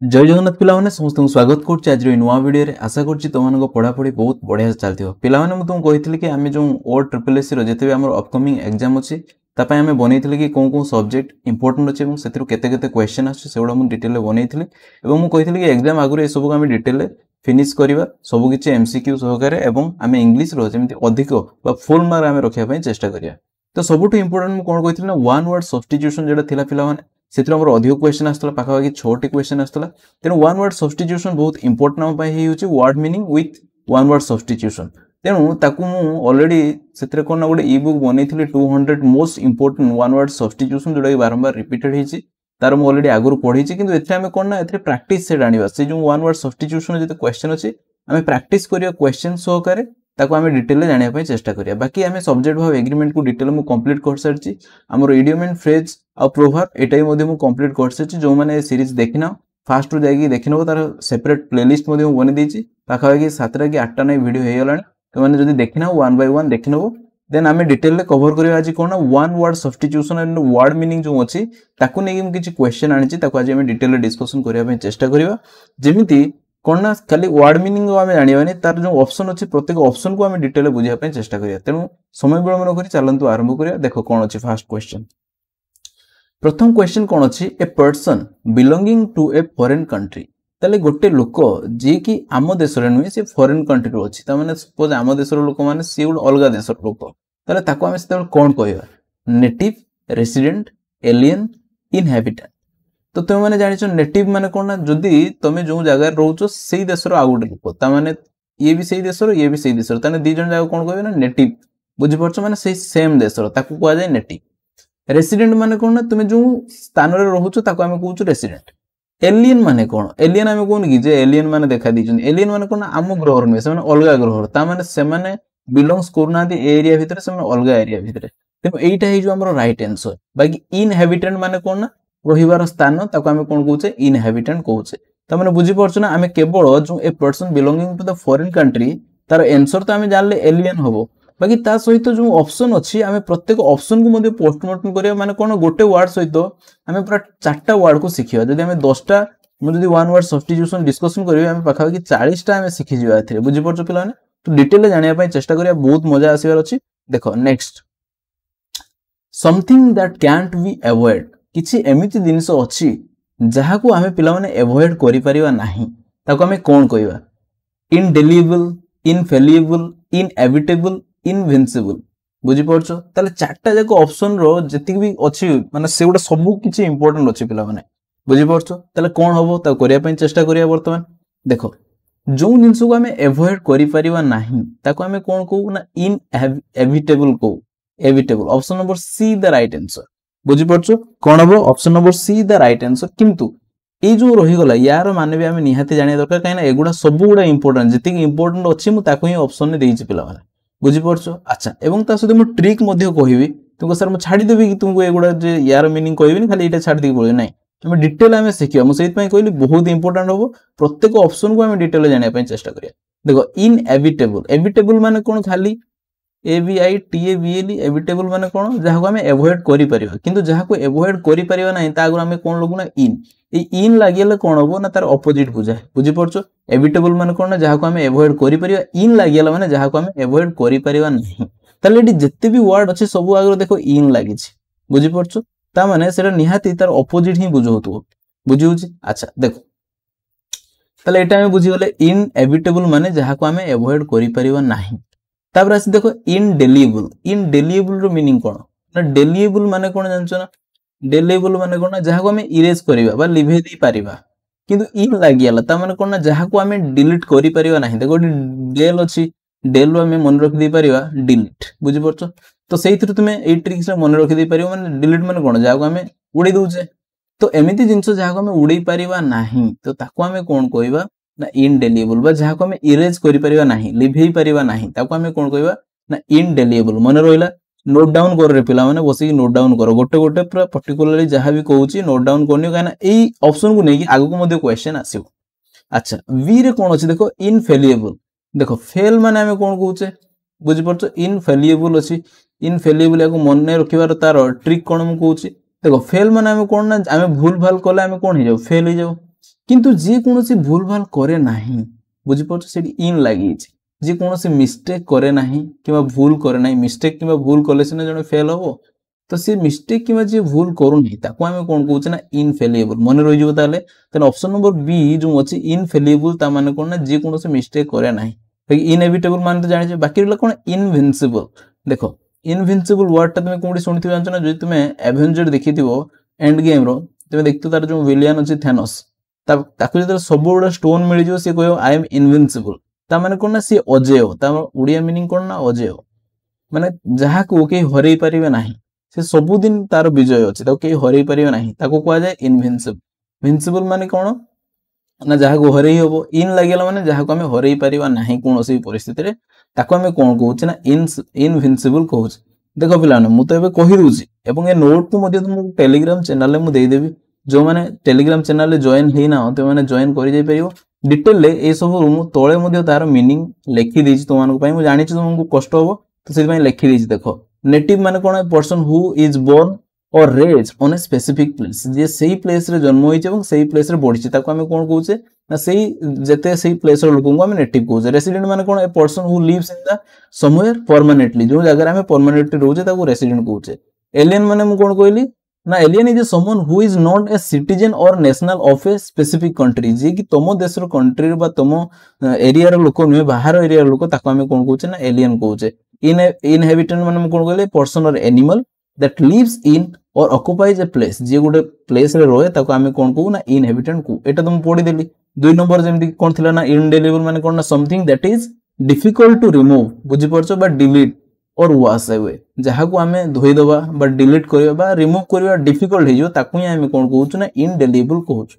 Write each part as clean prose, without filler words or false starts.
जय जगन्नाथ पिलाने समस्त स्वागत करुच्ची आज नुआ वीडियो आशा करुच्ची तुम पढ़ापढ़ी बहुत बढ़िया चलती पिलाने मुझे तुमको कही कि आम जो OTSS जिते भी आम अपकमिंग एग्जाम अच्छी आम बनई कि कौन कौन सब्जेक्ट इंपोर्टेंट अच्छे से केते क्वेश्चन आसगुड़ा मुझे डिटेल बनई मुझे कही कि एग्जाम आगुरी ये सब आम डिटेल फिनिश करवा सबकि MCQ सहकार आम इंग्लीश जमी अधिक फुल मार्क आम रखापी चेष्टा करिया। तो सबुठ इंपोर्टेंट मुझे कौन कही ना वन वर्ड सब्स्टिट्यूशन जो पिलाने से अधिक क्वेश्चन आसला पाखापाखि 6टी क्वेश्चन आसला तेणु वन वर्ड सब्स्टिट्यूशन बहुत इंपोर्टेंट आम word meaning with one word substitution तेणु ताकू ऑलरेडी से कौन ना गोटे इ बुक बनई 200 most important one word substitution जोटा कि बारंबार रिपीटेड होती तार मुझे ऑलरेडी आगुरी पढ़ी कि कौन ना प्राक्टिस से आने से जो वन वर्ड सब्स्टिट्यूशन जो क्वेश्चन अच्छी आम प्राक्टिस करवा क्वेश्चन सहकार ताको आम डिटेल जानापी चेष्टा करिया। बाकी आम सब्जेक्ट भाव एग्रीमेंट को डिटेल मुझे कंप्लीट कर सारी आमर इडियम एंड फ्रेज आ प्रोवर्ब एटा भी कंप्लीट कर सारी जो मैंने सीरीज देखना फास्ट रू जाकि देखी नब तार सेपरेट प्लेलिस्ट बन देती पाखापाखि 7टा कि 8टा नहीं वीडियो हो गलानी तो मैंने जब देखना 1 by 1 देखी नब देन आम डिटेल कवर करवा आज कौन one word substitution and word meaning जो अच्छी ताकू नहीं किसी क्वेश्चन आनी आज आम डिटेल डिस्कसन करने चेष्टा करवा जमी कौन ना खाली वर्ड मीनिंग आम जाना तार जो ऑप्शन अच्छे प्रत्येक ऑप्शन को आम डिटेल बुझापी चेष्टा करिया। तेणु समय विलंब नक चलतु आरंभ करिया। देख कौन अच्छी फास्ट क्वेश्चन प्रथम क्वेश्चन कौन अच्छी a person belonging to a foreign country ताले गोटे लोक जी कि आम देश नुहे सी फॉरेन कंट्री अच्छी ताने सपोज आम देश लोक मैंने सी गोटे अलग देश लोक ताले ताको आम से कौन कहवा नेटिव रेसिडेंट एलियन इनहैबिटेंट। तो तुम मैंने जान नेटिव माने कौन ना जदि तुम जो जगह रोच से देशर आउ गोटे लोक ताने ये भी सही देशर ये भी सही देशर ताने दी जन जगह कौन कहे ना नेटिव बुझीपार मैंने से सेम देशर ताकू कह जाए नेटिव। रेसिडेंट माने कौन ना तुम जो स्थान में रोच ताको आम कहूँ रेसिडेंट। एलियन माने कौन एलियन आम कहून कि एलियन माने देखा दी एलियन माने कौन आम ग्रह नुहे से अलग ग्रह ताने से बिलोंग्स करना एरिया भितर से अलग एरिया भितर तेणु यहीटा हो राइट आंसर। बाकी इनहैबिटेंट माने कौन ना रहिबार स्थान ताको आम कौन कहूचे इनहैबिटेंट कहूचे तमें बुझीपार ना आम केवल जो a person belonging to the foreign country तार आंसर तो आम जानले एलियन हम बाकी ता सहित जो ऑप्शन अच्छी आम प्रत्येक ऑप्शन को पोस्टमार्टम करिया माने कौन गोटे वर्ड सहित आम पूरा 4टा वर्ड को शिखिया जदि आम 10टा मुझे वन वर्ड सब्स्टिट्यूशन डिस्कशन करिया आम पाखापाखि 40टा आम शिखि जिवा एथिरे बुझीपार पिलाने। तो डिटेल जानिया चेष्टा करिया बहुत मजा आसीबार अछि। देखो next something that can't be avoid किछि एमिति जिनिस अछि जहा को आमे पिला माने अवॉइड करि परिबा नाही ताको आमे कोन कहबा इनडेलिएबल इनफेलिएबल इनएविटेबल इनविंसिबल बुझी परछो ताले 4टा जाक ऑप्शन रो जति भी अछि माने सेगुडा सब किछि इंपोर्टेंट अछि पिला माने बुझी परछो ताले कोन हबो ता करिया पय चेष्टा करिया। वर्तमान देखो जो जिनिस को आमे अवॉइड करि परिबा नाही ताको आमे कोन कहू ना इनएविटेबल कहू evitable option number C the right answer बुझीपार कौन हम option number C the right answer. किंतु ये जो रहीगला यार माने भी आम निहाती जाना दरकार कहीं एगुड़ा सब गुड़ा इंपोर्टेंट जी इंपोर्टेंट अच्छी मुझे ऑप्शन में देती पिला बुझीपार। अच्छा एवं सहित मुझे ट्रिक कहबी तुमको सर मुझे छाड़देवी कि तुमको एगुड़ा यार मीनिंग कहबी खाली ये छाड़ी पड़े ना तुम डिटेल आम शिखा मुझे कहली बहुत इंपोर्टेंट हम प्रत्येक ऑप्शन को आम डिटेल जानापी चेष्टा करिया। देखो इनएविटेबल एविटेबल माने कौन खाली AVITABL एविटेबल माने कौन जहाँ को आम एवॉइड करिपरिबा किंतु जहाँ को एवॉइड करिपरिबा नहीं ता आगु आम कौन लगुना इन लगिले कौन हम ना तार ऑपोजिट बुझाए बुझीपार। एविटेबल माने कौन ना जहाँ को आम एवॉइड करिपरिबा इन लगिले माने जहाँ को आम एवॉइड करिपरिबा नहीं ताले एटी जत्ते भी वर्ड अच्छे सब आगे देखो इन लगी बुझीपार ता माने सेटा निहाती तार ऑपोजिट ही बुझौथो बुझी। अच्छा देखो ताले एटा आम बुझीगले इनएविटेबल माने जहाँ को आम एवॉइड करिपरिबा नहीं। तापर आसी देखो इनडेलिएबल रो मीनिंग कौन ना डेलिएबल माने कौन जानछो ना डेलिएबल माने कौन ना जहाँ को आम इरेज करिबा बा लिभे दी पारिबा किंतु इन लागियाला ता माने कौन ना जहाँ को आम डिलीट करि परिबा नाही। देखो डेल अछि डेल रो आम मन रखि दी पारिबा डिलीट बुझी परछो तो सेइथि तुमे ए ट्रिक्स रे मन रखि दी पारिबो माने डिलीट माने कौन जहाँ को आम उड़ै दउचे तो एमिति जिंस जहाँ को आम उड़ै पारिबा नाही तो ताको आम कौन कहबा ना इनडेलिएबल बा जहाँ को आम इरेज करि परिबा नाही लिभेई परिबा नाही ताको आम कौन कहबा ना इनडेलिएबल। मन रहिला नोट डाउन कर रे पिला माने बसी नोट डाउन करो गोटे गोटे पूरा पर्टिकुलरली जहाँ भी कहूची नोट डाउन करनी कहीं एई ऑप्शन को लेकिन आगु को मध्य क्वेश्चन आसीबो। अच्छा वी रे कौन अछि देखो इनफेलिएबल देखो फेल माने आम कौन कहूचे बुझी परछो इनफेलिएबल अछि इनफेलिएबल याको मन रखिबार तार ट्रिक कौन मु कहूची देखो फेल माने आम कौन ना आम भूल भाल कले आम कौन हो जाऊ फेल हो जाऊ किंतु जे कोनोसी भूल भाल करे नाही बुझि पड़छ सेठी इन लागि छि जे कोनोसी मिस्टेक करे नाही किबा भूल करे नाही मिस्टेक किबा भूल कले सिना जने फेल होबो तो से मिस्टेक किबा जे भूल करू नहीं ताको आमे कोन कहउछ ना इनफेलिएबल मन रहि जबो ताले तन ऑप्शन नंबर बी जो अछि इनफेलिएबल ता माने कोन ना जे कोनोसी मिस्टेक करे नाही इनएविटेबल माने तो जानि बाकी रहला कोन इनविंसिबल देखो इनविंसिबल वर्ड ता तुमे कोडी सुनिथिबो जानछ ना जदि तुमे एवेंजर देखिथिबो एंड गेम रो तुमे देखतो तार जो विलियन अछि थेनोस ताको जदि सब बड़ा स्टोन मिल जो से कहयो आई एम इनविंसिबल ता माने कोन ना से अजेय ता उड़िया मीनिंग कोन ना अजेय माने जहा को के हरई परिबे नाही से सब दिन तार विजय अछि ताको के हरई परिबे नाही ताको कहआ जाय इनविंसिबल विंसिबल माने कोन ना जहा को हरई होबो इन लागेला माने जहा को हमें हरई परिबा नाही कोनोसी परिस्थिति रे ताको हमें कोन कहउछ ना इनविंसिबल कहउछ देखो पिलाने मु तो एबे कहि दूची एवं ए नोट को मध्ये तुमको टेलीग्राम चैनल रे मु देई देबी जो माने टेलीग्राम चैनल रे जॉइन हेई ना तो माने जॉइन करि जाय परियो डिटेल ले ए सब मु तळे मध्ये तार मीनिंग लिखि देछि तुमनको पई मु जानि छि तुमको कष्ट होबो तो से पई लिखि देछि देखो नेटिव माने कोन person who is born or raise on a specific place जे सेही प्लेस रे जन्म होई छि एवं सेही प्लेस रे बढि छि ताको हमें कोन कहउछे ना सेही जते सेही प्लेस रे लोगन को हमें नेटिव कहउछे रेसिडेंट माने कोन a person who lives in the somewhere permanently जो जगह हमें परमानेंटली रहउछे ताको रेसिडेंट कहउछे एलियन माने मु कोन कहली ना alien is someone who is not a citizen or national of a specific country जे कि तमो देश रो कंट्री बा तमो एरिया रो लोक नुहे बाहर एरिया रो लोक ताको हमें कोन कहउछे ना एलियन कहउछे इनहेबिटेंट माने मु कोन कहले पर्सन और एनिमल दैट लिव्स इन और ऑक्युपाइज ए प्लेस जे गुडे प्लेस रे रहे ताको हमें कोन कहू ना इनहेबिटेंट को एटा तुम पढि देली दुई नंबर जेमति कोन थिला ना इनडेलिबल माने कोन ना something that is difficult to remove बुझि परछो बा डिलीट और वॉश अवे जहा को हमें धोई दबा बा डिलीट करबा बा रिमूव करबा डिफिकल्ट हे जो ताकू ही हमें कोन कहउछु ना इनडेलिबल कहउछु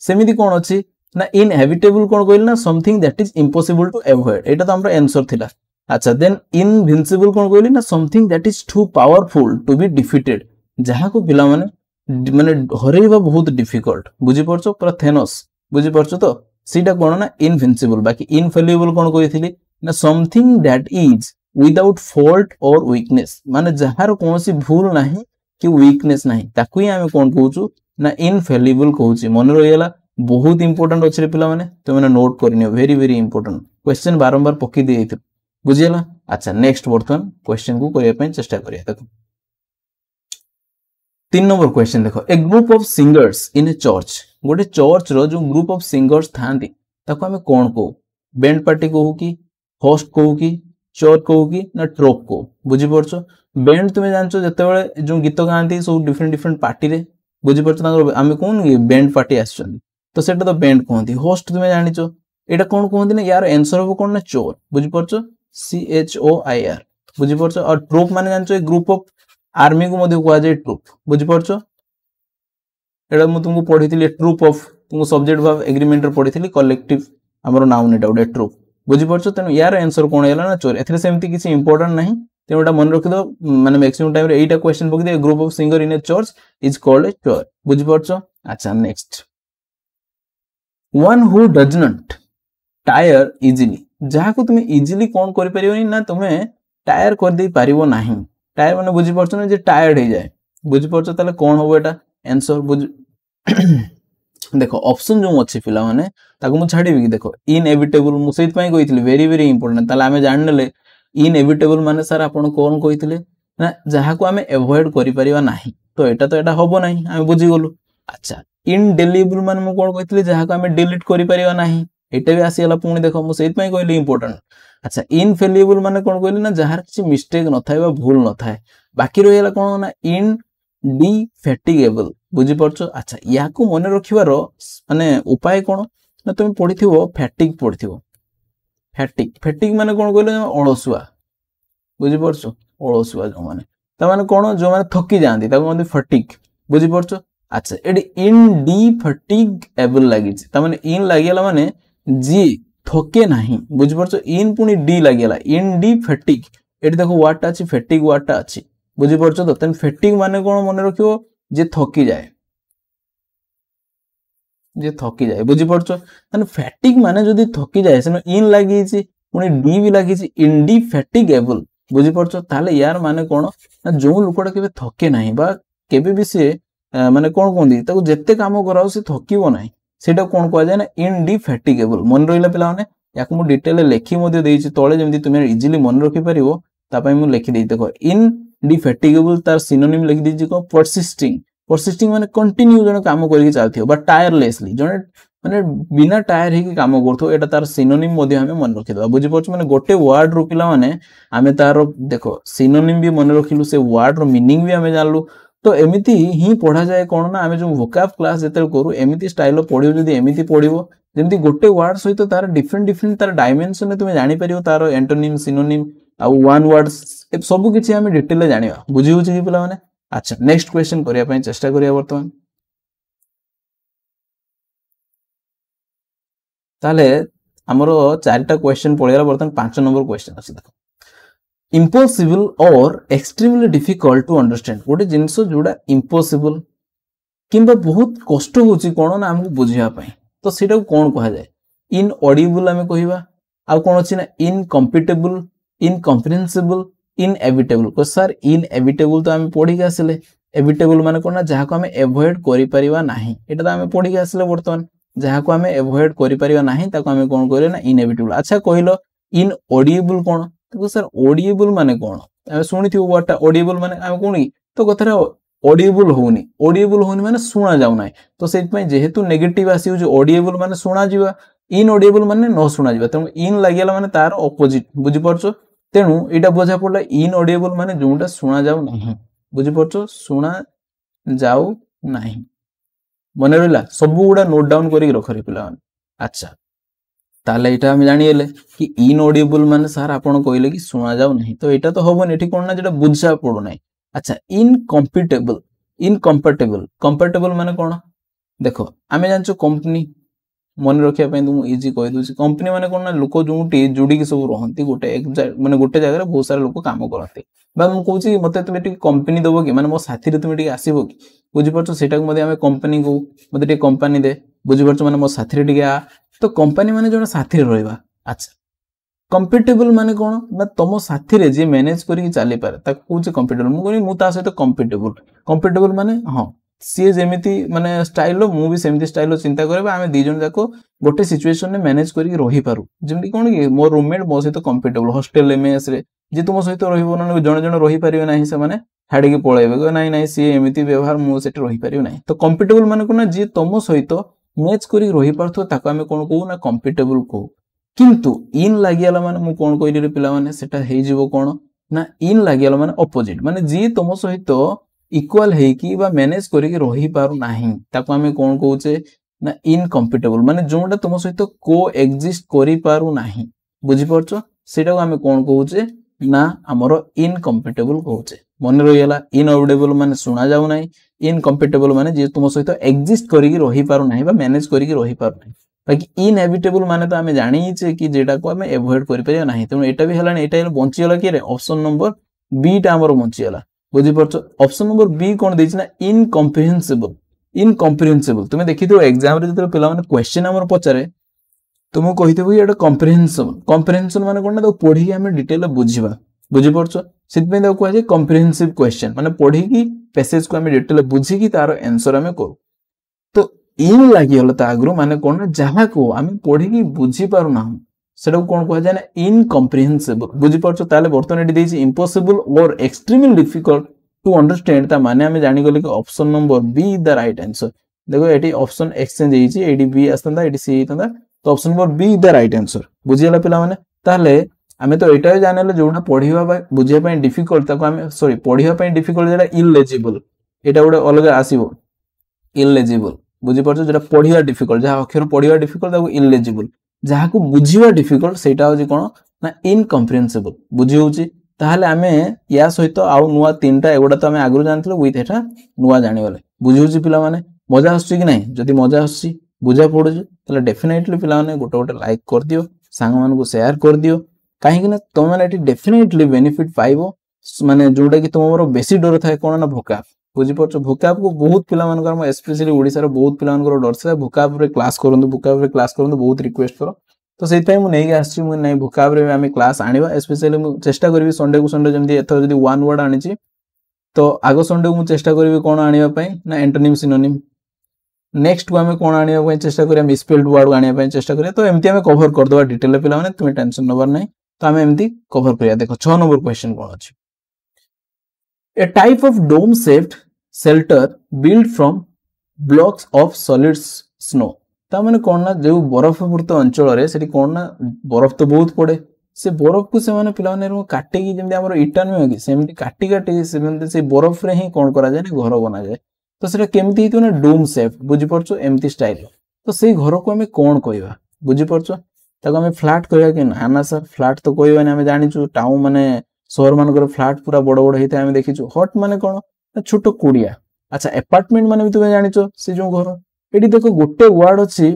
सेमिति कोन अछि ना इनहेबिटेबल कोन कहइल ना something that is impossible to avoid एटा तो हमरा आंसर थिला अच्छा देन इनविंसिबल कोन कहइल ना something that is too powerful to be defeated जहा को पिला माने हरेबा बहुत डिफिकल्ट बुझि परछो पर थेनोस बुझि परछो तो सीटा कोन ना इनविंसिबल बाकी इनफेलिबल कोन कहिथिली ना something that is without fault और वीकनेस माने जहार कोनोसी भूल नाही कि वीकनेस नाही ताकू ही हमें कोन कहउछु ना इनफेलिबल कहउछि मन रहिला बहुत इंपोर्टेंट अछि रे पिला माने तो माने नोट करनियो वेरी वेरी इंपोर्टेंट क्वेश्चन बारंबार पक्की दे दैथि बुझियला अच्छा नेक्स्ट बर्तन क्वेश्चन को करिया पय चेष्टा करिया देखो 3 नंबर क्वेश्चन देखो a group of singers in a church गोटे चर्च रो जो ग्रुप ऑफ सिंगर्स थांती ताको हमें कोन कहू बैंड पार्टी कहू कि होस्ट कहू कि चर्च कहू कि ना ट्रोप को बुझि परछो बैंड तुमे जानछो जते बेले जो गीत गांती सब डिफरेंट डिफरेंट पार्टी रे बुझि परछो तांगर हमें कोन बैंड पार्टी आछन तो सेटा तो बैंड कहंती होस्ट तुमे जानिछो एटा कोन कहंती ना यार आंसर हो कोन ना चोर बुझि परछो CHOIR बुझि परछो और ट्रोप माने जानछो ए ग्रुप ऑफ आर्मी को मध्ये कहआ जाय ट्रूप बुझि परछो एडा मु तुमको पढिथिली ट्रूप ऑफ तुमको सब्जेक्ट भाव एग्रीमेंट रे पढिथिली कलेक्टिव हमरो नाउन एटा उडे ट्रूप बुझि परछो तने यार आंसर कोन हैला ना चोर एथरे सेमति किछि इंपोर्टेंट नाही तेनो एटा मन रखि दो माने मैक्सिमम टाइम रे एटा क्वेश्चन पकि the group of singer in a church is called a choir बुझि परछो अच्छा next one who does not tire easily जहा को तुमे इजीली कोन करि परियोनी ना तुमे टायर कर दे पारिबो नाही टायर माने बुझि परछो ना जे टायर्ड हे जाय बुझि परछो ताले कोन होबो एटा आंसर बुझ देखो ऑप्शन जो अछि पिला माने ताको मु छाडीबी कि देखो इनएविटेबल मु सेत पई कहितली वेरी वेरी इंपोर्टेंट ताले हमें जानले इनएविटेबल माने सर आपण कोन कहितले ना जहा को हमें अवॉइड करि परिबा नाही तो एटा होबो नाही हमें बुझि गलु अच्छा इनडेलिबल माने मु कोन कहितली जहा को हमें डिलीट करि परिबा नाही एटा भी आसीला पुणी देखो मु सेत पई कहली इंपोर्टेंट अच्छा इनफेलिएबल माने कोन कहली ना जहार किछि मिस्टेक न थाय बा भूल न थाय बाकी रहिला कोन ना इनडिफेटिगेबल बुझि परछो अच्छा या को मन रखिवारो माने उपाय कोन ना तुम पढिथिबो फैटिक पढिथिबो फैटिक माने कोन कहले अलसुआ बुझि परछो अलसुआ जो माने त माने कोन जो माने थकी जांदी ताको माने फैटिक बुझि परछो अच्छा एडी इनडिफेटिगेबल लागि त माने इन लागिला माने जी थके नाही बुझि परछो इन पुनी डी लागिला इनडिफेटिग एडी देखो वाट अछि फैटिक वाट अछि बुझि परछो तो तन फैटिक माने कोन मन रखियो जे थकी जाय बुझि परछो तन फैटिक माने जदी थकी जाय सेनो इन लागि छि पुनी डी भी लागि छि इनडिफेटिगेबल बुझि परछो ताले यार माने कोन ना जो लोकडा केबे थके नाही बा केबे भी से माने कोन कोंदी ताको जत्ते काम कराओ से थकीबो नाही सेटा कोन कुआ जाय ना इनडिफैटिगेबल मन रहिला पिला माने याकु मु डिटेल लेखि मध्ये देइछि तळे जेमति तुमे इजीली मन रखि परिवो ता पय मु लेखि देइ देखो इनडिफैटिगेबल तार सिनोनिम लेखि देइछि को परसिस्टिंग माने कंटिन्यू जने काम करिक चालथियो बा टायरलेसली जने माने बिना टायर हे काम करथो एटा तार सिनोनिम मध्ये हमें मन रखि दबा बुझि पछ माने गोटे वर्ड रो पिला माने हमें तार देखो सिनोनिम भी मन रखिलु से वर्ड रो मीनिंग भी हमें जानलु तो एमिति ही पढ़ा जाए कोन ना हमें जो वोकैब क्लास जेते करू एमिति स्टाइल पढियो जदी एमिति पढिबो जेमति गोटे वर्ड सहित तार डिफरेंट तार डायमेंशन तुमे जानि परियो तार एंटोनिम सिनोनिम आ वन वर्ड सब किछि हमें डिटेल जानिबा बुझि होछि कि पिला माने अच्छा नेक्स्ट क्वेश्चन करिया पय चेष्टा करिया वर्तमान ताले हमरो चारटा क्वेश्चन पळेला वर्तमान 5 नंबर क्वेश्चन अछि देखो impossible or extremely difficult to understand गोटे जिंस जोड़ा impossible किंबा बहुत कष्ट होची कोन ना हमको बुझिया पय तो सेटा कोन कहा जाय inaudible हमें कहिबा आ कोन अछि ना incompatible incomprehensible inevitable को सर inevitable तो हम पढी के आसले evitable माने कोन ना जहा को हमें अवॉइड करि परिबा नाही एटा तो हमें पढी के आसले वर्तमान जहा को हमें अवॉइड करि परिबा नाही ताको हमें कोन करे ना inevitable अच्छा कहिलो inaudible कोन तो सर ऑडिबल माने कोन हम सुनिथियो वर्डटा ऑडिबल माने हम कोनी तो कथरा ऑडिबल होनी माने सुना जाउ नाही तो सेत पय जेहेतु नेगेटिव आसी जो ऑडिबल माने सुना जीवा इनऑडिबल माने न सुना जीवा त इन लागियाला माने तार ऑपोजिट बुझि परछो तेनु एटा बुझा पडला इनऑडिबल माने जोंटा सुना जाउ नाही बुझि परछो सुना जाउ नाही मने रहला सब गुडा नोट डाउन करी रखरी पिला माने अच्छा ताले एटा हम जानिएले कि इनऑडिबल माने सर आपण कहले कि सुना जाउ नहीं तो एटा तो होबो नेठी कोन ना जेटा बुझा पडो नाही अच्छा इनकम्पैटिबल माने कोन देखो आमे जानचो कंपनी मन रखिया पय तुम इजी कहि दोसी कंपनी माने कोन ना लोक जोंटी जुडी के सब रहंती गोटे माने गोटे जगह रे बहुत सारा लोक काम करते बा हम कहूची मते तुमे टी कंपनी देबो कि माने मो साथी रे तुमे टी आसीबो कि बुझि परछो सेटा को मते हमें कंपनी को मते टी कंपनी दे बुझि परछो माने मो साथी रे टी आ तो कंपनी माने जोन साथी रे रहबा अच्छा कंपेटेबल माने कोन बा तमो साथी रे जे मैनेज करी चली पारे ता कोचे कंपेटेबल मु कोनी मु ता सहित कंपेटेबल माने हां सी जेमिति माने स्टाइल मु भी सेमिति स्टाइल चिंता करबा हमें दी जन जाको गोटे सिचुएशन ने मैनेज करी रही पारू जेमिति कोन कि मोर रूममेट मो सहित कंपेटेबल हॉस्टल एमएस रे जे तुम सहित रहिबो ना जण जण रही परिबे नाही से माने हाडी के पळेबे नाही नाही सी एमिति व्यवहार मु सेट रही परिबे नाही तो कंपेटेबल माने कोन जे तमो सहित मैच करी रही पारथो ताको हमें कोन कहू ना कंपेटेबल कहू किंतु इन लागियाला माने मु कोन कहिली रे पिला माने सेटा हेइ जीवो कोन ना इन लागियाला माने ऑपोजिट माने जी तमो सहित इक्वल है कि बा मैनेज करी रही पारु नाही ताको हमें कोन कहूचे ना इनकम्पेटेबल माने जोंडा तमो सहित को एक्जिस्ट करी पारु नाही बुझि परछो सेटा को हमें कोन कहूचे ना हमरो इनकम्पेटेबल कहूचे मन रहिला इनऑडिबल माने सुना जाउ नाही इनकम्पेटेबल माने जे तुम सहित एक्जिस्ट करी रही पारु नाही बा मैनेज करी रही पारु नाही बाकी इनएविटेबल माने तो हमें जानी छे कि जेटा को हमें अवॉइड करि परिया नाही त एटा भी हलानी एटा बंची होला कि रे ऑप्शन नंबर बी टा हमर बंची होला बुझि परछो ऑप्शन नंबर बी कोन देछि ना इनकम्प्रिहेंसिबल तुमे देखिथो एग्जाम रे जतो पिला माने क्वेश्चन हमर पचारे तुम कहिथबो एटा कम्प्रिहेंशन माने कोन ना तो पढी के हमें डिटेल बुझिबा बुझि परछो सित में देखो कहै कम्प्रिहेंसिव क्वेश्चन माने पढी की पैसेज को हमें डिटेल बुझी की तार आंसर हमें करू तो इन लागि होला ता आग्रो माने कोन ना जहा को हमें पढी की बुझी पारु ना सेटा कोन कहै जाय ना इनकम्प्रिहेंसिबल बुझि परछो ताले बर्तन एडी देछि इम्पॉसिबल और एक्सट्रीमली डिफिकल्ट टू अंडरस्टैंड ता माने हमें जानि गले कि option number B the right answer देखो एटी ऑप्शन एक्सचेंज हेछि एडी बी आस्तंदा एडी सी हेतंदा तो option number B the right answer बुझियला पिला माने ताले हमें तो एटा जानले जोडा पढिबा बा बुझिया पय डिफिकल्ट ताको हमें सॉरी पढिबा पय डिफिकल्ट जेडा इलेजिबल एटा गोटे अलग आसीबो इलेजिबल बुझि परछो जेडा पढिबा डिफिकल्ट जहा अक्षर पढिबा डिफिकल्ट ताको इलेजिबल जहा को बुझिबा डिफिकल्ट सेटा होजी कोन ना इनकम्प्रिहेंसिबल बुझि होची ताहले हमें या सहित आउ नुवा तीनटा एगोडा तो हमें आगु जानथलो विथ एटा नुवा जानिबले बुझि होची पिला माने मजा आछी कि नाही जदी मजा आछी बुझा पडुची तले डेफिनेटली पिला माने गोटे गोटे लाइक कर दियो सांग मान को शेयर कर दियो काहे कि ना तुम माने एटी डेफिनेटली बेनिफिट पाइबो माने जोडा कि तुमरो बेसी डर थाए कोन ना भोकाब बुझि परछो भोकाब को बहुत पिला मानकर हम स्पेशली ओडिसा रो बहुत पिला मानकर डर से भोकाब रे क्लास करंदु बहुत रिक्वेस्ट करो तो सेइ पय मु नै आछि मु नै भोकाब रे हमें क्लास आनिबा स्पेशली मु चेष्टा करबी संडे को संडे जमदी एथर जदी वन वर्ड आनिची तो आगो संडे को मु चेष्टा करबी कोन आनिबा पय ना एंटोनिम सिनोनिम नेक्स्ट को आम कौन आने चेष्टा करिया मिसस्पेल्ड वर्ड आने चेष्टा करिया तो एमती आम कवर करदे डिटेल पे मैंने तुम्हें टेंशन नबार ना तो आम एमती कवर करिया देखो 6 नंबर क्वेश्चन कौन अच्छी a type of dome shaped shelter build from blocks of solid snow ता माने कौन ना जो बरफपूर्त अंचल रे सेठी कौन ना बरफ तो बहुत पड़े से बरफ को से माने पिला माने काटी की जेमते हमर इटा नुहे कि सेमती काटी काटी से बरफ रे ही कौन करा जाए ना घर बना जाए तो सेटा केमती हितो ना डोम शेप बुझी परछो एमती स्टाइल तो से घर को हमें कौन कहबा बुझी परछो ताको हमें फ्लैट कहबा कि ना ना सर फ्लैट तो कहबा ने हमें जानिछु टाउन माने शहर मानकर फ्लैट पूरा बड़ बड़ हेते हमें देखिछु हट माने कोन छोट कुड़िया अच्छा अपार्टमेंट माने भी तुमे जानिछो से जो घर एडी देखो गोटे वर्ड अछि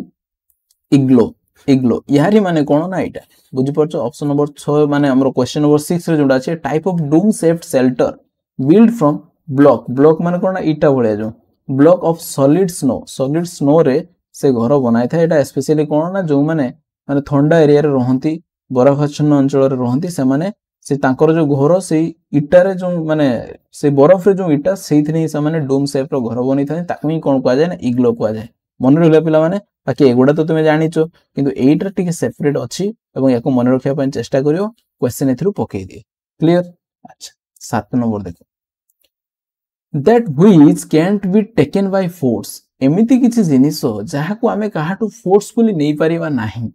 इग्लो इग्लो यारी माने कोन ना एटा बुझी परछो ऑप्शन नंबर 6 माने हमरो क्वेश्चन नंबर 6 रे जोडा अछि type of dome shaped shelter build from block block माने कोन ना इटा भलिया जो ब्लॉक ऑफ सॉलिड स्नो रे से घर बनाई था एटा स्पेशली कोन ना जो माने ठंडा एरिया रे रहंती बरफाच्छन्न अंचल रे रहंती से माने से तांकर जो घर से इटा रे जो माने से बरफ रे जो इटा सेइथने से माने डोम शेप रो घर बनी था ताकू ही कोन कहा जाय ना इग्लो कहा जाय मन रहला पिला माने बाकी एगुडा तो तुमे जानिचो किंतु एइटर टिके सेपरेट अछि एवं याको मन रखिया पय चेष्टा करियो क्वेश्चन एथरु पकई दिए क्लियर अच्छा 7 नंबर देखो that which can't be taken by force एमिति किछि जिनिस जहाको आमे काहाटू फोर्सफुली नै परिबा नाही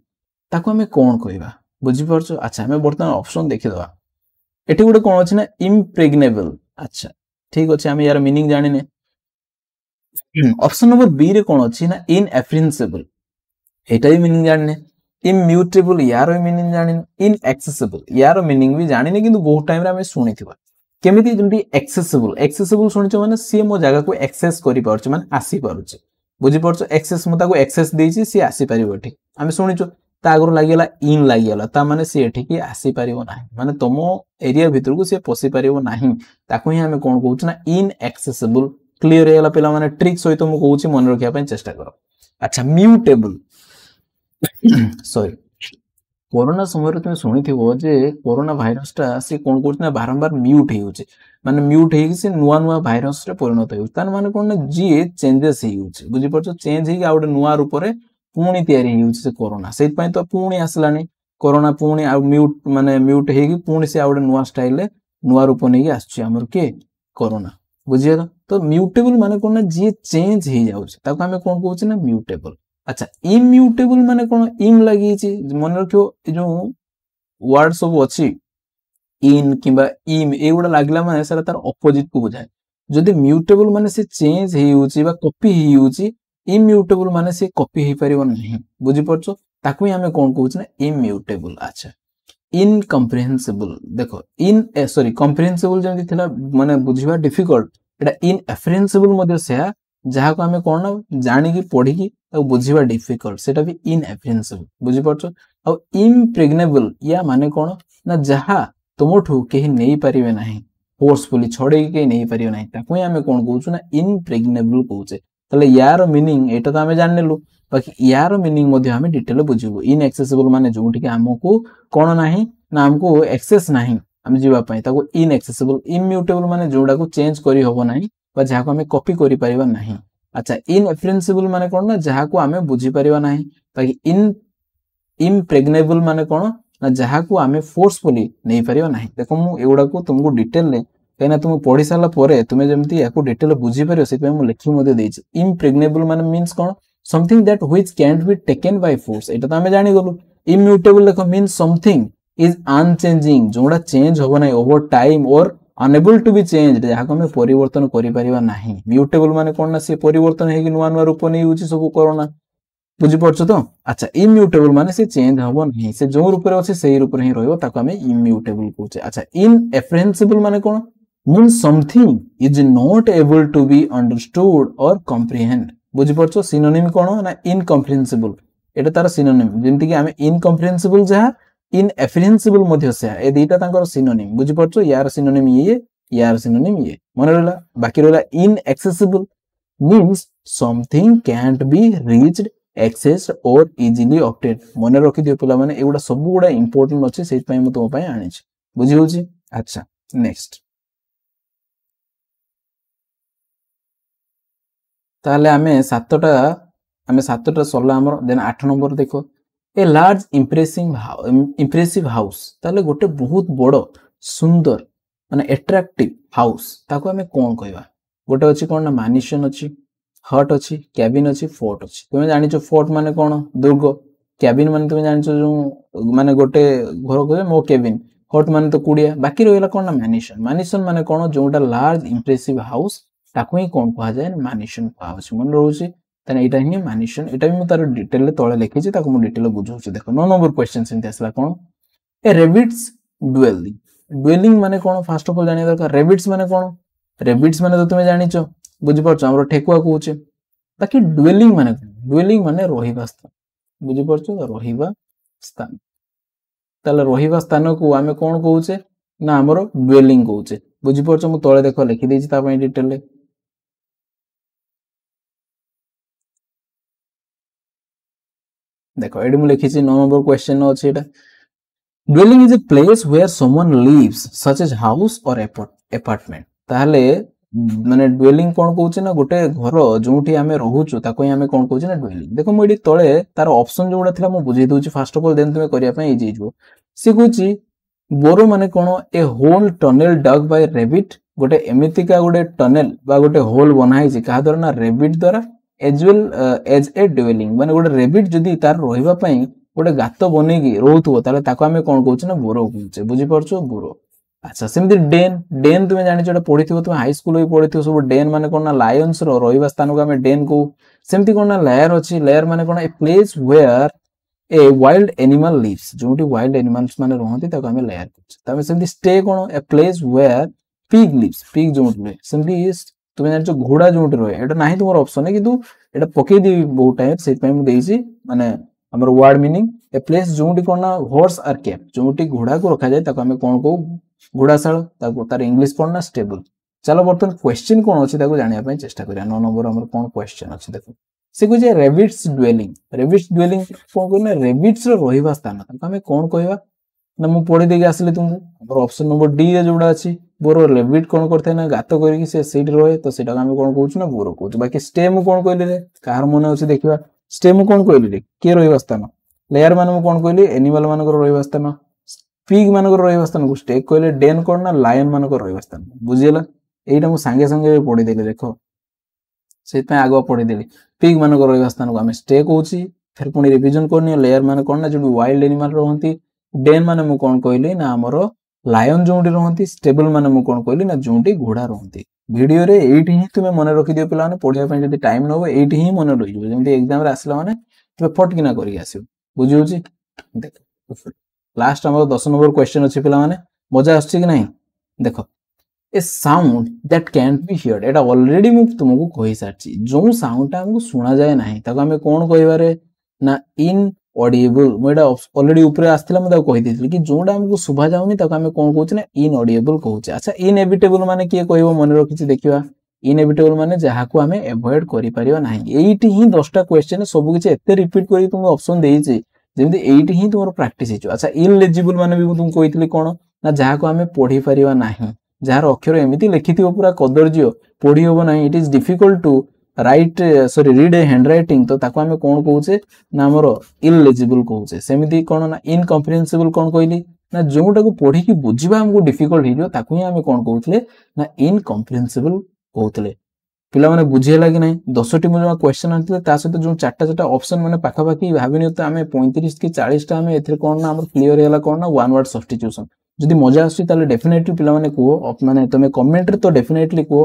ताको आमे कोन कहबा बुझि परछो अच्छा आमे बर्तमान ऑप्शन देखि दवा एठी गुडे कोन अछि ना इम्प्रेग्नेबल अच्छा ठीक अछि आमे यार मीनिंग जानिने ऑप्शन नंबर बी रे कोन अछि ना इनएफ्रेंसिबल एटा ही मीनिंग जानिने इम्यूटेबल यार मीनिंग जानिने इनएक्सेसिबल यार मीनिंग भी जानिने किंतु बहुत टाइम रे आमे सुनिथिबा केमिति जेमति एक्सेसिबल सुनिचो माने सी मो जगह को एक्सेस करि पारछ माने आसी पारुछ बुझि परछ एक्सेस मु ताको एक्सेस देइछि सी आसी परिबो ठीक आमे सुनिचो ता आगरो लागिला इन लागिला ता माने सी एठी की आसी परिबो नाही माने तमो एरिया भीतर को सी पसी परिबो नाही ताको ही आमे कोन कहउछ ना इनएक्सेसिबल क्लियर हेला पिला माने ट्रिक सहित मु कहउछि मन रखिया पय चेष्टा करो अच्छा म्यूटेबल सॉरी कोरोना समय तुम शुणी जे कोरोना भाइरस टा से कौन कर बारंबार म्यूट होउचे माने म्यूट हे से नुआ नुआ भाइरस रे परिणत हो तान माने कोन जी चेंजेस हे होउचे बुझि परछो चेंज हे आ नुआ रूप रे पुणी तयारी हे होउचे से कोरोना सेत पय तो पुणी आसलानी कोरोना पुणी आ म्यूट माने म्यूट हे कि पुणी से आ नुआ स्टाइल रे नुआ रूप नै आछुचे हमर के कोरोना बुझियला तो म्यूटेबल माने कोन जी चेंज हे जाउचे ताको हमें कोन कहउचे ना म्यूटेबल अच्छा इम्यूटेबल माने कोन इम लागि छि मन रखियो ए जो वर्ड सब अछि इन किबा इम एगुडा लागला माने सारा तार ऑपोजिट को बुझाय जदि म्यूटेबल माने से चेंज हे होउची बा कॉपी हे होउची इम्यूटेबल माने से कॉपी हे परिबो नहीं बुझि परछो ताकू ही हमें कोन कहउछ ना इम्यूटेबल अच्छा इनकम्प्रिहेंसिबल देखो इन सॉरी कम्प्रिहेंसिबल जेमति थिला माने बुझिबा डिफिकल्ट एटा इनएफ्रेंसिबल मध्ये से जहा को हमें कोन ना जानि की पढी की ताको बुझिबा डिफिकल्ट सेटा भी इनएफ्रेंसिबल बुझि परछो आ इम्प्रेग्नेबल या माने कोन ना जहा तुमठु केही नै परिबे नाही फोर्सफुली छोड़े के नै परिबे नाही ताको ही हमें कोन कहउछु ना इम्प्रेग्नेबल कहउचे तले यार मीनिंग एटा तो हमें जाननेलु बाकी यार मीनिंग मध्ये हमें डिटेल बुझिबो इनएक्सेसिबल माने जोंठी के हमको कोन नाही ना हमको एक्सेस नाही हम जीवा पई ताको इनएक्सेसिबल इम्यूटेबल माने जोडा को चेंज करी होबो नाही बा जहा को हमें कॉपी करी परिबा नाही अच्छा इनएफ्रेंसिबल माने कोन ना जहा को हमें बुझी परिबा नाही बाकी इम्प्रेग्नेबल माने कोन ना जहा को हमें फोर्सफुली नै परिबा नाही देखो मु एगुडा को तुमको डिटेल ले केना तुम पढी साला परे तुमे जेमति याको डिटेल बुझी परियो सेते मु लेखि मध्ये देछि इम्प्रेग्नेबल माने means cone something that which cantt be taken by force एटा तो हमें जानि गलु इम्यूटेबल देखो मींस समथिंग इज अनचेंजिंग जोडा चेंज होबो नै ओवर टाइम और अनेबल टू बी चेंज्ड जहा को हमें परिवर्तन करि परिबा नाही म्यूटेबल माने कोन ना से परिवर्तन हे कि नुआ नुआ रूप नै होछि सब कोरोना बुझि परछो तो अच्छा इम्यूटेबल माने से चेंज होबो नहीं से जो रूप रे अछि सेही रूप रे ही रहइबो ताको हमें इम्यूटेबल कहउचे अच्छा इनएफ्रेंसिबल माने कोन means something is not able to be understood or comprehend बुझि परछो सिनोनिम कोन ना इनकम्प्रिहेंसिबल एटा तार सिनोनिम जेंति कि हमें इनकम्प्रिहेंसिबल जहा इनएफ्रेंसिबल मध्ये से ए दुईटा तांकर सिनोनिम बुझि परछो यार सिनोनिम ये यार सिनोनिम ये मन रहला बाकी रहला inaccessible means something cantt be reached accessed और इजीली ऑब्टेन्ड मन रखि दियो पिला माने एगुडा सब गुडा इंपोर्टेंट अछि सेहि पय म तो पय आनि छी बुझि होछि अच्छा नेक्स्ट ताहले आमे सातटा सरला हमर देन 8 नंबर देखो ए लार्ज इम्प्रेसिव हाउस ताहले गोटे बहुत बड़ सुंदर माने एट्रैक्टिव हाउस ताको आमे कोन कहबा गोटे अछि कोन ना मैनिशन अछि हट अछि कैबिन अछि फोर्ट अछि तुमे जानि छ फोर्ट माने कोन दुर्ग कैबिन माने तुमे जानि छ जो माने गोटे घर को मो कैबिन हट माने तो कुडिया बाकी रहला कोन ना मैनिशन माने कोन जोटा लार्ज इम्प्रेसिव हाउस ताको ही कोन कहा जाय मैनिशन कहा अछि मन रहउछि तने एटा ही मैनिशन एटा भी मु तार डिटेल ले तळे लिखि छी ताको मु डिटेल बुझौछि देखो 9 नंबर क्वेश्चन सेंते असला कोन ए रेबिट्स ड्वेलिंग माने कोन फर्स्ट ऑफ ऑल जानि दरकार रेबिट्स माने कोन रेबिट्स माने तो तुमे जानि छ बुझि परछ हमरो ठेकुआ कहउछि बाकी ड्वेलिंग माने रहिबा स्थान बुझि परछ रहिबा स्थान ताले रहिबा स्थान को आमे कोन कहउछे ना हमरो ड्वेलिंग कहउछे बुझि परछ मु तळे देखो लिखि देछि ता पई डिटेल ले देखो एडी मु लिखि छी 9 नंबर क्वेश्चन अछि एटा dwelling is a place where someone lives such as house or apartment ताले माने dwelling कोन कहउछे ना गोटे घर जोठी आमे रहउछु ताको आमे कोन कहउछे ना dwelling देखो मु एडी तळे तार ऑप्शन जोडा थिला मु बुझी दोछि फर्स्ट ऑफ ऑल देन तुमे करिया पई इजी जो से कहउछि बोरो माने कोन ए होल टनल डग बाय रेबिट गोटे एमितिका गोटे टनल बा गोटे होल बनाई छी कहा द्वारा ना रेबिट द्वारा as well as a dwelling माने गोटे रेबिट जदी तार रहिबा पई गोटे गात बनेगी रोथुओ ताले ताको आमे कोन कहउछ ना बोरो कहउछ बुझी परछो बोरो अच्छा सेमति डेन तुमे जानि छटा पढिथिबो तुमे हाई स्कूल भी पढिथिबो सब डेन माने कोन ना लायंस रो रहिबा स्थान को आमे डेन को सेमति कोन ना लेयर अछि लेयर माने कोन a place where a wild animal lives जोटी वाइल्ड एनिमल्स माने रहंती ताको आमे लेयर कहउछ तमे सेमति स्टे कोन a place where pig lives pig जोटी रहे सेमति तुमे जानि छ घोड़ा जोटी रहे एटा नाही तुमर ऑप्शन है किंतु एटा पके दी बहुत टाइम से पई मु देइछि माने हमर वर्ड मीनिंग ए प्लेस जोटी कोन ना हॉर्स आर केप जोटी घोड़ा को रखा जाय ताको आमे कोन को घोड़ाशाल ताको तार इंग्लिश कोन ना स्टेबल चलो बर्तन क्वेश्चन कोन अछि ताको जानिया पई चेष्टा करिया 9 नंबर हमर कोन क्वेश्चन अछि देखो से को जे रेबिट्स ड्वेलिंग कोन कोन रेबिट्स रो रहिबा स्थान ताको आमे कोन कहबा ना मु पढि देगी आसले तुमको हमर ऑप्शन नंबर डी रे जोडा अछि बोरो रेबिट कोन करथे ना गातो करिकि से सीट रहे तो सेटा आमे कोन कहउछु ना बोरो कहउछु बाकी स्टे मु कोन कहले रे कार मन अछि देखिबा स्टे मु कोन कहले रे के रहिबा स्थान लेयर माने मु कोन कहली एनिमल मान को रहिबा स्थान पिग मान को रहिबा स्थान को स्टे कहले डेन कोन ना लायन मान को रहिबा स्थान बुझियला एटा मु संगे संगे पढि देली देखो सेत पे आगो पढि देली पिग मान को रहिबा स्थान को आमे स्टे कहउची फिर पुनी रिवीजन करनी लेयर माने कोन ना जो वाइल्ड एनिमल रहंती डेन माने मु कोन कहली ना हमरो लायन जोंडी रहंती स्टेबल माने मु कोन कहली ना जोंडी घोड़ा रहंती वीडियो रे एठी ही तुमे मने रखि दियो पिला माने पढिया पय जदी टाइम नहो एठी ही मने रहि जो जेमति एग्जाम रे आसला माने तुमे फट किना करि आसियो बुझि होची देख लास्ट हमर 10 नंबर क्वेश्चन अछि पिला माने मजा आछि कि नहीं देखो a sound that can't be heard एटा ऑलरेडी मु तुमको कहि सारछि जो साउंड ता हमको सुना जाय नाही ताको हमें कोन कहिबारे ना इन ऑडिएबल मोडा ऑलरेडी ऊपर आस्थिला म कहि देथिल कि जोडा हमको सुभा जाउनी ताको हमें कोन कहउछ ना इन ऑडिएबल कहउछ अच्छा इनएविटेबल माने के कहबो मन रखिछि देखिबा इनएविटेबल माने जहा को हमें अवॉइड करि परिबा नाही एइटी ही 10टा क्वेश्चन सब किछ एते रिपीट करि तुम ऑप्शन देइछि जेमति एइटी ही तुमरो प्रैक्टिस हिचो अच्छा इनएलिजिबल माने भी तुम कहितली कोन ना जहा को हमें पढि परिबा नाही जार अक्षर एमिति लिखिथिबो पूरा कदर्ज्य पढि होबो नाही it is difficult to write sorry read a handwriting तो ताको हमें कोन कहउछे ना हमरो इललेजिबल कहउछे सेमिति कोन ना इनकम्प्रिहेंसिबल कोन कहली ना जोटा को पढि कि बुझिबा हमको डिफिकल्ट हिजो ताको ही हमें कोन कहउथले ना इनकम्प्रिहेंसिबल कहउथले पिला माने बुझियला कि नहीं 10टी मु जो क्वेश्चन आनथिले ता सहित जो चारटा ऑप्शन माने पाखा पाखी भाबिनियो तो हमें 35 कि 40 टा हमें एथरे कोन ना हमर क्लियर हैला कोन ना वन वर्ड सब्स्टिट्यूशन जदि मजा आसी ताले डेफिनेटली पिला माने को माने तमे कमेंट रे तो डेफिनेटली को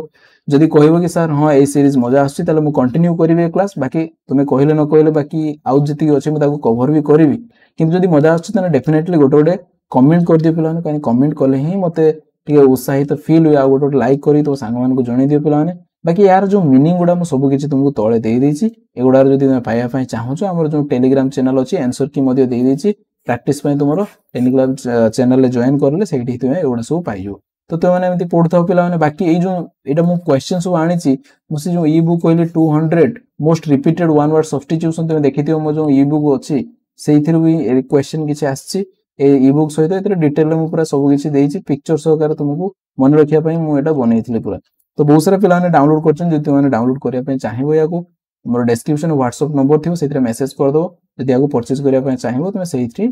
जदि कहबो कि सर हां ए सीरीज मजा आसी ताले मु कंटिन्यू करिवे क्लास बाकी तमे कहले न कहले बाकी आउ जति अछि मु ताको कवर भी करबी किंतु जदि मजा आसी ताने डेफिनेटली गोटे गोटे कमेंट कर दियो पिला माने कानी कमेंट करले ही मते टिके उत्साहित फील हुआ गोटे गोटे लाइक करी तो सांग मान को जणै दियो पिला माने बाकी यार जो मीनिंग गुडा मु सब किछि तुमको तळे देई देछि एगुडा जदि तमे पाया पय चाहौ छ हमर जो टेलीग्राम चैनल अछि आंसर की मध्ये देई देछि प्रैक्टिस पय तुमरो टेलीग्राम चैनल ले जॉइन करले सेठी तुमे एगुडा सब पाइयो तो तुम माने एमति पढथौ पिला माने बाकी ए जो एटा मु क्वेश्चन सब आनी छि मु से जो ई बुक कहले 200 most repeated one word substitution तुमे देखिथियो मो जो ई बुक अछि सेइथिर भी क्वेश्चन किछि आछि ए ई बुक सहित एतर डिटेल मु पूरा सब किछि देइछि पिक्चर सहकार तुमको मन रखिया पय मु एटा बनैथिले पूरा तो बहुत सारा पिलाने डाउनलोड करछन जति माने डाउनलोड करिया पे चाहिबो याको मोर डिस्क्रिप्शन व्हाट्सएप नंबर थिबो सेतिर मेसेज कर दो जति याको परचेज करिया पे चाहिबो तुमे सेहित्री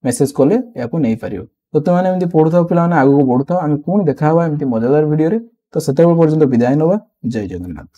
मेसेज कले याको नै परियो तो तुमाने एमती पढुथाओ पिलाने आगु को बढ़ुथाओ आमे पुणी देखा हवा एमती मजेदार वीडियो रे तो सेतेबेल पर्यंत विदाय नबा जय जगन्नाथ।